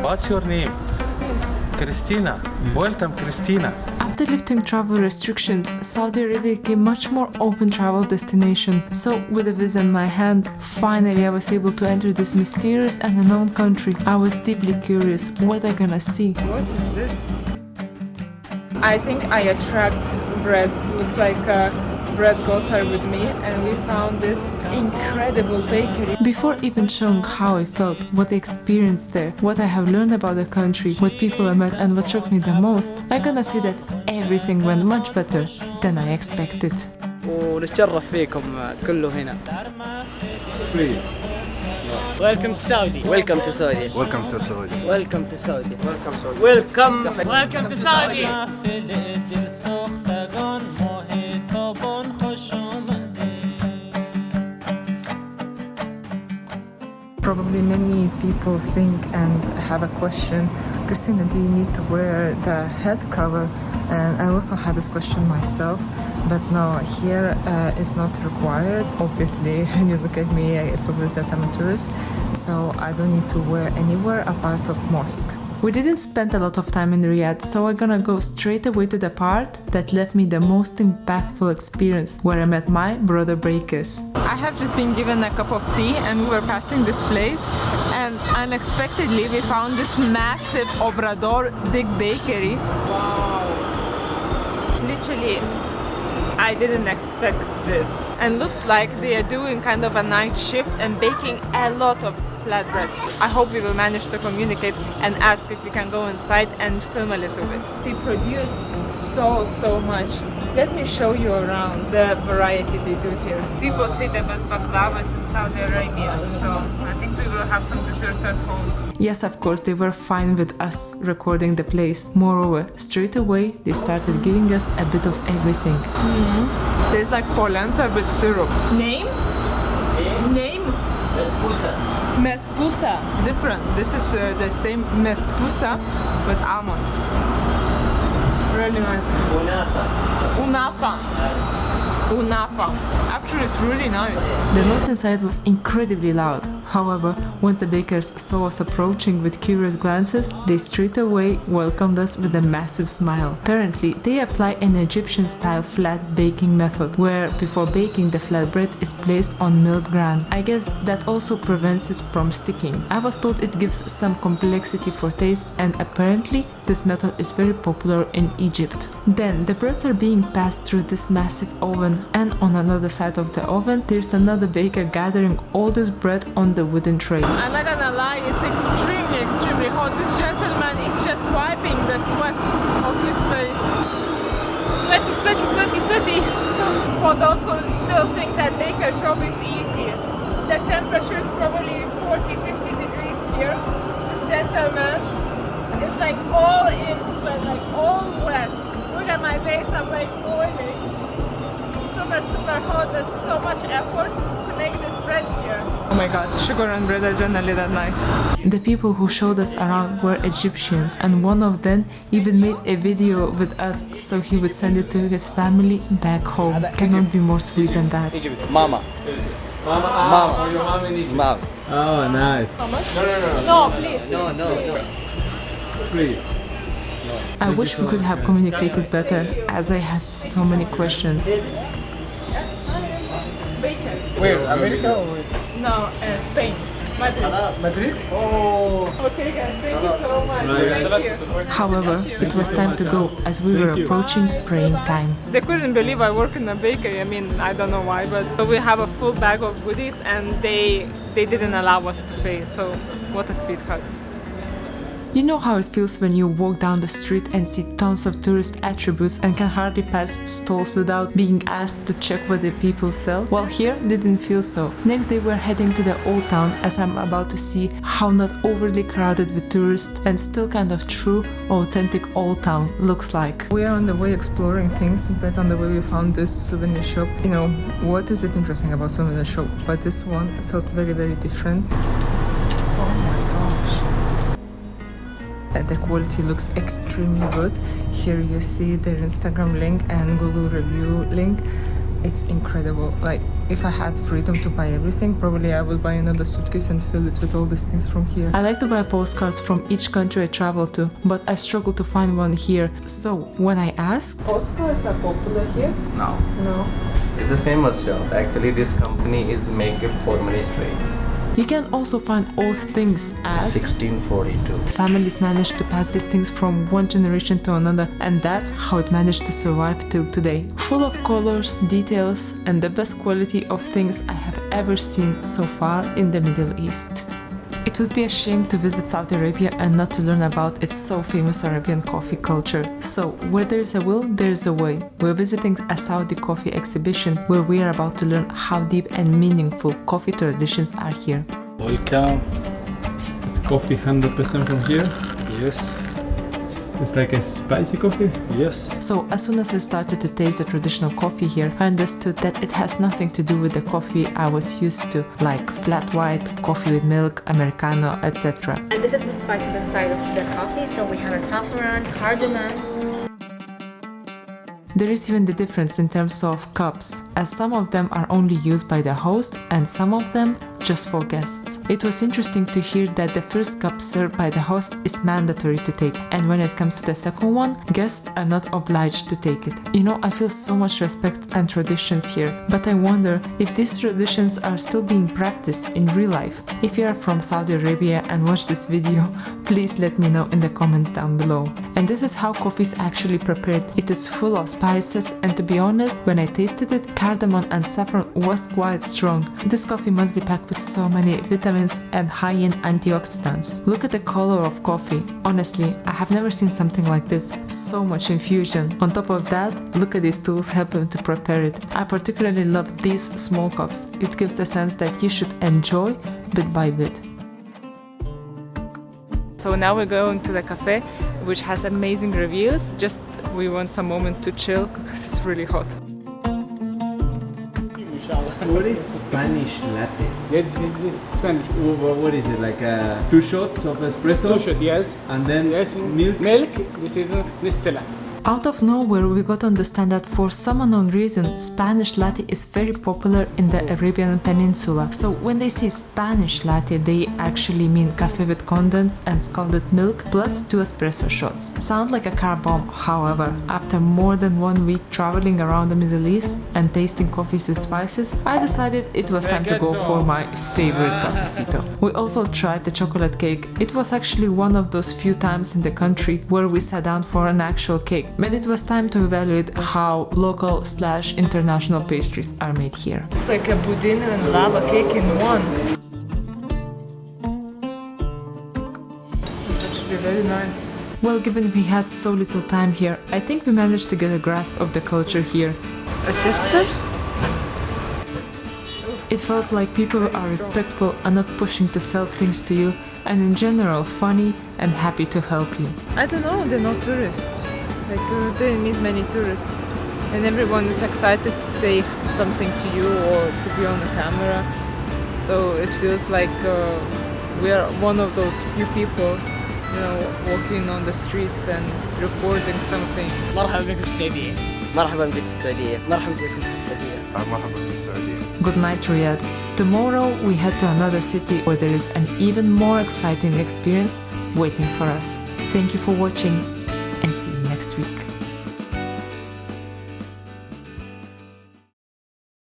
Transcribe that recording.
What's your name? Christina. Welcome, Christina. After lifting travel restrictions, Saudi Arabia became much more open travel destination. So, with a visa in my hand, finally I was able to enter this mysterious and unknown country. I was deeply curious what I'm gonna see. What is this? I think I attract breads. Looks like bread gods are with me, and we found this incredible bakery. Before even showing how I felt, what I experienced there, what I have learned about the country, what people I met and what shocked me the most, I'm gonna say that everything went much better than I expected. ونتشرف فيكم كله هنا. Welcome to Saudi. Welcome to Saudi. Welcome to Saudi. Welcome to Saudi. Welcome Saudi. Welcome to Saudi. Probably many people think and have a question, Christina, do you need to wear the head cover? And I also had this question myself, but no, here is not required. Obviously, when you look at me, it's obvious that I'm a tourist, so I don't need to wear anywhere apart of mosque. We didn't spend a lot of time in Riyadh, so I'm gonna go straight away to the part that left me the most impactful experience, where I met my brother bakers. I have just been given a cup of tea and we were passing this place, and unexpectedly we found this massive Obrador big bakery. Wow! Literally, I didn't expect this. And looks like they are doing kind of a night shift and baking a lot of flatbreads. I hope we will manage to communicate and ask if we can go inside and film a little bit. They produce so much. Let me show you around the variety they do here. People say them as baklavas in Saudi Arabia, so I think we will have some dessert at home. Yes, of course, they were fine with us recording the place. Moreover, straight away, they started giving us a bit of everything. Tastes like polenta with syrup. Name? Mespusa. Different. This is the same mespusa with almonds. Really nice. Unafa. Actually, it's really nice. The noise inside was incredibly loud. However, once the bakers saw us approaching with curious glances, they straight away welcomed us with a massive smile. Apparently, they apply an Egyptian-style flat baking method, where before baking the flatbread is placed on milled bran. I guess that also prevents it from sticking. I was told it gives some complexity for taste, and apparently this method is very popular in Egypt. Then the breads are being passed through this massive oven, and on another side of the oven there's another baker gathering all this bread on the wooden tray. I'm not gonna lie, it's extremely hot. This gentleman is just wiping the sweat off his face. Sweaty. For those who still think that baker job is easy, the temperature is probably 40-50 degrees here. This gentleman is like all in sweat, like all wet. Look at my face, I'm like boiling. Super hot. There's so much effort to make this bread here. Oh my god, sugar and bread adrenaline that night. The people who showed us around were Egyptians, and one of them even made a video with us so he would send it to his family back home. Cannot be more sweet than that. Mama. Mama. Oh, nice. How much? No, please. No. Please. I wish we could have communicated better, as I had so many questions. Where? America or where? No, Spain. Madrid? Oh. Okay guys, thank you so much. Thank you. However, it was time to go, as we were approaching praying time. They couldn't believe I work in a bakery. I mean, I don't know why, but we have a full bag of goodies and they didn't allow us to pay. So what a sweethearts. You know how it feels when you walk down the street and see tons of tourist attributes and can hardly pass stalls without being asked to check what the people sell? Well, here didn't feel so. Next day we're heading to the old town, as I'm about to see how not overly crowded with tourists and still kind of true, authentic old town looks like. We are on the way exploring things, but on the way we found this souvenir shop. You know, what is it interesting about souvenir shop? But this one felt very different. Oh my gosh. The quality looks extremely good. Here you see their Instagram link and Google review link. It's incredible. Like, if I had freedom to buy everything, probably I would buy another suitcase and fill it with all these things from here. I like to buy postcards from each country I travel to, but I struggle to find one here. So when I asked, postcards are popular here? No. No. It's a famous shop. Actually, this company is make it for ministry. You can also find old things as 1642. families managed to pass these things from one generation to another, and that's how it managed to survive till today. Full of colors, details, and the best quality of things I have ever seen so far in the Middle East. It would be a shame to visit Saudi Arabia and not to learn about its so famous Arabian coffee culture. So, where there's a will, there's a way. We're visiting a Saudi coffee exhibition where we are about to learn how deep and meaningful coffee traditions are here. Welcome. Is coffee 100% from here? Yes. It's like a spicy coffee? Yes. So as soon as I started to taste the traditional coffee here, I understood that it has nothing to do with the coffee I was used to, like flat white, coffee with milk, Americano, etc. And this is the spices inside of the coffee. So we have a saffron, cardamom. There is even the difference in terms of cups, as some of them are only used by the host and some of them just for guests. It was interesting to hear that the first cup served by the host is mandatory to take, and when it comes to the second one, guests are not obliged to take it. You know, I feel so much respect and traditions here, but I wonder if these traditions are still being practiced in real life. If you are from Saudi Arabia and watch this video, please let me know in the comments down below. And this is how coffee is actually prepared. It is full of spices, and to be honest, when I tasted it, cardamom and saffron was quite strong. This coffee must be packed with so many vitamins and high-end antioxidants. Look at the color of coffee. Honestly, I have never seen something like this. So much infusion. On top of that, look at these tools helping to prepare it. I particularly love these small cups. It gives the sense that you should enjoy bit by bit. So now we're going to the cafe, which has amazing reviews. Just we want some moment to chill because it's really hot. What is Spanish latte? Yes, this Spanish. What is it? Like 2 shots of espresso? 2 shot, yes. And then Yes, milk? Milk. This is Nestella. Out of nowhere, we got to understand that for some unknown reason, Spanish latte is very popular in the Arabian Peninsula. So when they say Spanish latte, they actually mean cafe with condensed and scalded milk plus 2 espresso shots. Sound like a car bomb. However, after more than 1 week traveling around the Middle East and tasting coffees with spices, I decided it was time to go for my favorite cafecito. We also tried the chocolate cake. It was actually one of those few times in the country where we sat down for an actual cake. But it was time to evaluate how local/international pastries are made here. It's like a budin and lava cake in one. It's actually very nice. Well, given we had so little time here, I think we managed to get a grasp of the culture here. A tester? It felt like people are respectful and not pushing to sell things to you, and in general funny and happy to help you. I don't know, they're not tourists. Like, they meet many tourists, and everyone is excited to say something to you or to be on the camera. So it feels like we are one of those few people, you know, walking on the streets and recording something. مرحبا بكم في السعودية. مرحبا بك في السعودية. مرحبا بكم في السعودية. مرحبا في السعودية. Good night, Riyadh. Tomorrow we head to another city where there is an even more exciting experience waiting for us. Thank you for watching, and see you next week.